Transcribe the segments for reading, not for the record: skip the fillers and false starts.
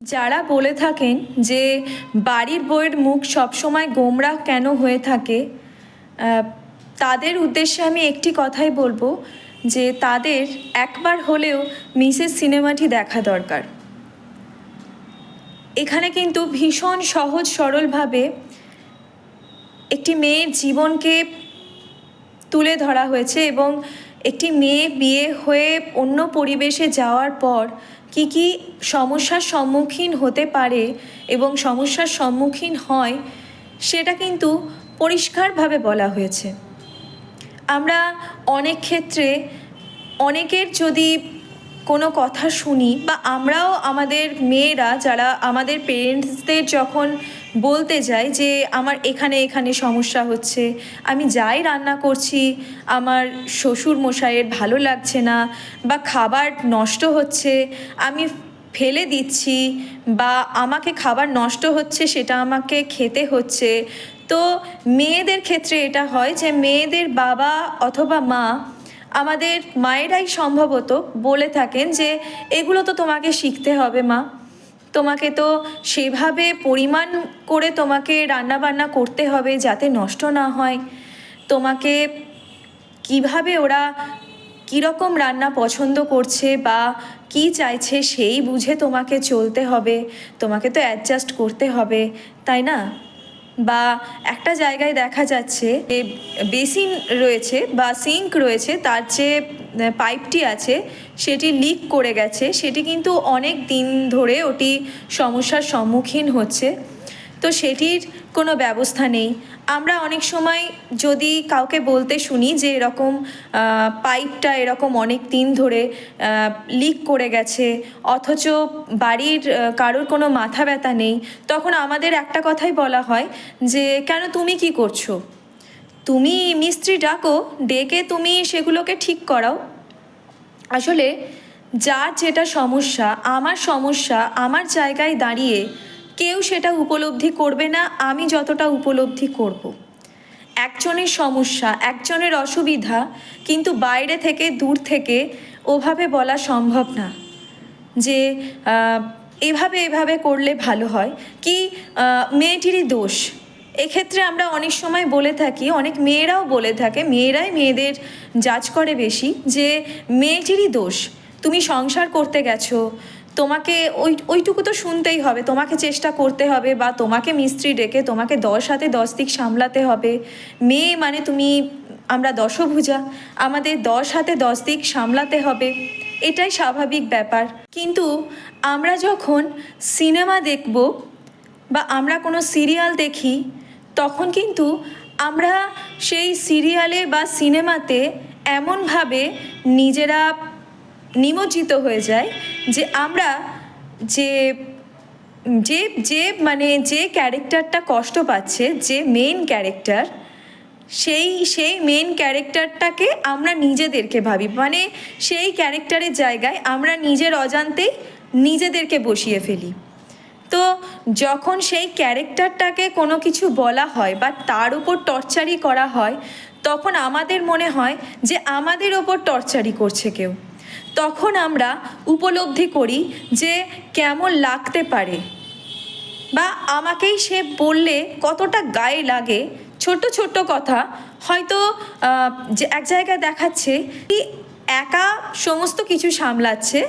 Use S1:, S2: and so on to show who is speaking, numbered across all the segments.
S1: যারা বলে থাকেন যে বাড়ির বউয়ের মুখ সবসময় গোমড়া কেন হয়ে থাকে, তাদের উদ্দেশ্যে আমি একটি কথাই বলবো যে তাদের একবার হলেও মিসেস সিনেমাটি দেখা দরকার। এখানে কিন্তু ভীষণ সহজ সরলভাবে একটি মেয়ের জীবনকে তুলে ধরা হয়েছে এবং একটি মেয়ে বিয়ে হয়ে অন্য পরিবেশে যাওয়ার পর কি কি সমস্যার সম্মুখীন হতে পারে এবং সমস্যার সম্মুখীন হয় সেটা কিন্তু পরিষ্কারভাবে বলা হয়েছে। আমরা অনেক ক্ষেত্রে অনেকের যদি কোনো কথা শুনি বা আমরাও আমাদের মেয়েরা যারা আমাদের পেরেন্টসদের যখন বলতে যাই যে আমার এখানে এখানে সমস্যা হচ্ছে, আমি যাই রান্না করছি আমার শ্বশুর মশাইয়ের ভালো লাগছে না, বা খাবার নষ্ট হচ্ছে আমি ফেলে দিচ্ছি, বা আমাকে খাবার নষ্ট হচ্ছে সেটা আমাকে খেতে হচ্ছে। তো মেয়েদের ক্ষেত্রে এটা হয় যে মেয়েদের বাবা অথবা মা, আমাদের মায়েরাই সম্ভবত বলে থাকেন যে এগুলো তো তোমাকে শিখতে হবে মা, তোমাকে তো সেভাবে পরিমাণ করে তোমাকে রান্নাবান্না করতে হবে যাতে নষ্ট না হয়, তোমাকে কিভাবে ওরা কীরকম রান্না পছন্দ করছে বা কী চাইছে সেই বুঝে তোমাকে চলতে হবে, তোমাকে তো অ্যাডজাস্ট করতে হবে, তাই না? বা একটা জায়গায় দেখা যাচ্ছে বেসিন রয়েছে বা সিঙ্ক রয়েছে, তার যে পাইপটি আছে সেটি লিক করে গেছে, সেটি কিন্তু অনেক দিন ধরে ওটি সমস্যার সম্মুখীন হচ্ছে, তো সেটির কোনো ব্যবস্থা নেই। আমরা অনেক সময় যদি কাউকে বলতে শুনি যে এরকম পাইপটা এরকম অনেক দিন ধরে লিক করে গেছে, অথচ বাড়ির কারোর কোনো মাথা ব্যথা নেই, তখন আমাদের একটা কথাই বলা হয় যে কেন তুমি কি করছো, তুমি মিস্ত্রি ডাকো, ডেকে তুমি সেগুলোকে ঠিক করাও। আসলে যার যেটা সমস্যা, আমার জায়গায় দাঁড়িয়ে কেউ সেটা উপলব্ধি করবে না আমি যতটা উপলব্ধি করব। একজনের সমস্যা, একজনের অসুবিধা কিন্তু বাইরে থেকে দূর থেকে ওভাবে বলা সম্ভব না যে এভাবে এভাবে করলে ভালো হয়, কি মেয়েটিরই দোষ। এক্ষেত্রে আমরা অনেক সময় বলে থাকি, অনেক মেয়েরাও বলে থাকে, মেয়েরাই মেয়েদের জাজ করে বেশি, যে মেয়েটিরই দোষ, তুমি সংসার করতে গেছো, তোমাকে ওইটুকু তো শুনতেই হবে, তোমাকে চেষ্টা করতে হবে, বা তোমাকে মিস্ত্রি ডেকে তোমাকে 10 হাতে 10 দিক সামলাতে হবে। মেয়ে মানে তুমি, আমরা দশভুজা, আমাদের 10 হাতে 10 দিক সামলাতে হবে, এটাই স্বাভাবিক ব্যাপার। কিন্তু আমরা যখন সিনেমা দেখব বা আমরা কোনো সিরিয়াল দেখি, তখন কিন্তু আমরা সেই সিরিয়ালে বা সিনেমাতে এমনভাবে নিজেরা নিমজ্জিত হয়ে যায় যে আমরা যে যে যে মানে যে ক্যারেক্টারটা কষ্ট পাচ্ছে, যে মেইন ক্যারেক্টার, সেই মেইন ক্যারেক্টারটাকে আমরা নিজেদেরকে ভাবি, মানে সেই ক্যারেক্টারের জায়গায় আমরা নিজের অজান্তেই নিজেদেরকে বসিয়ে ফেলি। তো যখন সেই ক্যারেক্টারটাকে কোনো কিছু বলা হয় বা তার উপর টর্চারি করা হয়, তখন আমাদের মনে হয় যে আমাদের ওপর টর্চারি করছে কেউ। তখন আমরা উপলব্ধি করি যে কেমন লাগতে পারে, বা আমাকেই সে বললে কতটা গায়ে লাগে। ছোট্ট ছোট্ট কথা হয়তো যে এক জায়গায় দেখাচ্ছে একা সমস্ত কিছু সামলাচ্ছে,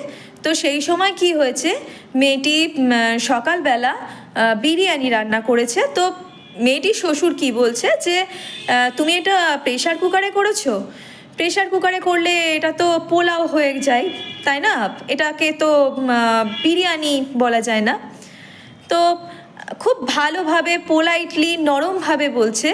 S1: তো সেই সময় কি হয়েছে, মেয়েটি সকালবেলা বিরিয়ানি রান্না করেছে, তো মেয়েটির শ্বশুর কি বলছে যে তুমি এটা প্রেশার কুকারে করেছো, প্রেশার কুকারে করলে এটা তো পোলাও হয়ে যায়, তাই না, এটাকে তো বিরিয়ানি বলা যায় না। তো খুব ভালোভাবে পোলাইটলি নরমভাবে বলছে,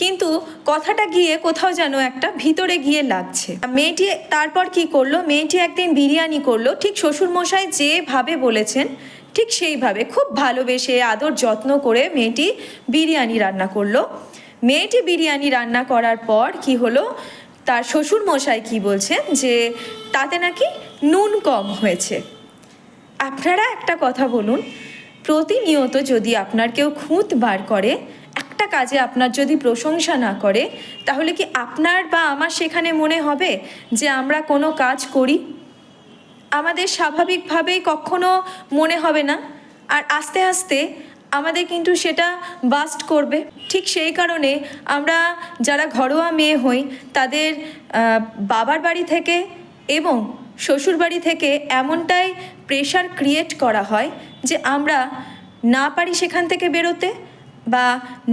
S1: কিন্তু কথাটা গিয়ে কোথাও যেন একটা ভিতরে গিয়ে লাগছে। মেয়েটি তারপর কি করলো, মেয়েটি একদিন বিরিয়ানি করলো, ঠিক শ্বশুরমশাই যেভাবে বলেছেন ঠিক সেইভাবে খুব ভালোবেসে আদর যত্ন করে মেয়েটি বিরিয়ানি রান্না করলো। মেয়েটি বিরিয়ানি রান্না করার পর কি হলো, তার শ্বশুরমশাই কি বলছেন যে তাতে নাকি নুন কম হয়েছে। আপনারা একটা কথা বলুন, প্রতিনিয়ত যদি আপনার কেউ খুঁত বার করে, একটা কাজে আপনার যদি প্রশংসা না করে, তাহলে কি আপনার বা আমার সেখানে মনে হবে যে আমরা কোনো কাজ করি? আমাদের স্বাভাবিকভাবেই কখনো মনে হবে না আর আস্তে আস্তে আমাদের কিন্তু সেটা বাস্ট করবে। ঠিক সেই কারণে আমরা যারা ঘরোয়া মেয়ে হই তাদের বাবার বাড়ি থেকে এবং শ্বশুর বাড়ি থেকে এমনটাই প্রেশার ক্রিয়েট করা হয় যে আমরা না পারি সেখান থেকে বেরোতে বা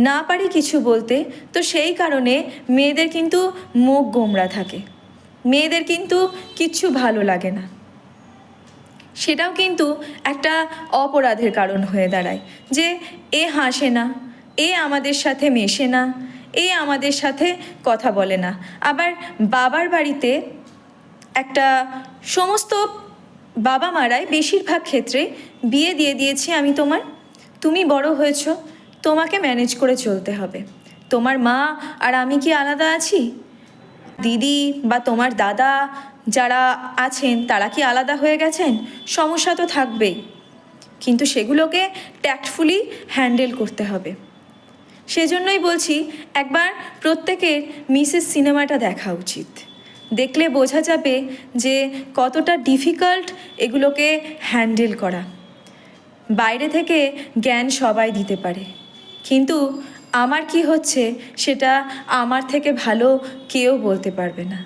S1: না পারি কিছু বলতে। তো সেই কারণে মেয়েদের কিন্তু মুখ গোমড়া থাকে, মেয়েদের কিন্তু কিচ্ছু ভালো লাগে না। সেটাও কিন্তু একটা অপরাধের কারণ হয়ে দাঁড়ায় যে এ হাসে না, এ আমাদের সাথে মেশে না, এ আমাদের সাথে কথা বলে না। আবার বাবার বাড়িতে একটা সমস্ত বাবা মারাই বেশিরভাগ ক্ষেত্রে বিয়ে দিয়ে দিয়েছি আমি তোমার, তুমি বড় হয়েছো, তোমাকে ম্যানেজ করে চলতে হবে। তোমার মা আর আমি কি আলাদা আছি? দিদি বা তোমার দাদা যারা আছেন তারা কি আলাদা হয়ে গেছেন? সমস্যা তো থাকবেই, কিন্তু সেগুলোকে ট্যাক্টফুলি হ্যান্ডেল করতে হবে। সেজন্যই বলছি একবার প্রত্যেকের মিসেস সিনেমাটা দেখা উচিত। দেখলে বোঝা যাবে যে কতটা ডিফিকাল্ট এগুলোকে হ্যান্ডেল করা। বাইরে থেকে জ্ঞান সবাই দিতে পারে, কিন্তু আমার কি হচ্ছে সেটা আমার থেকে ভালো কেউ বলতে পারবে না।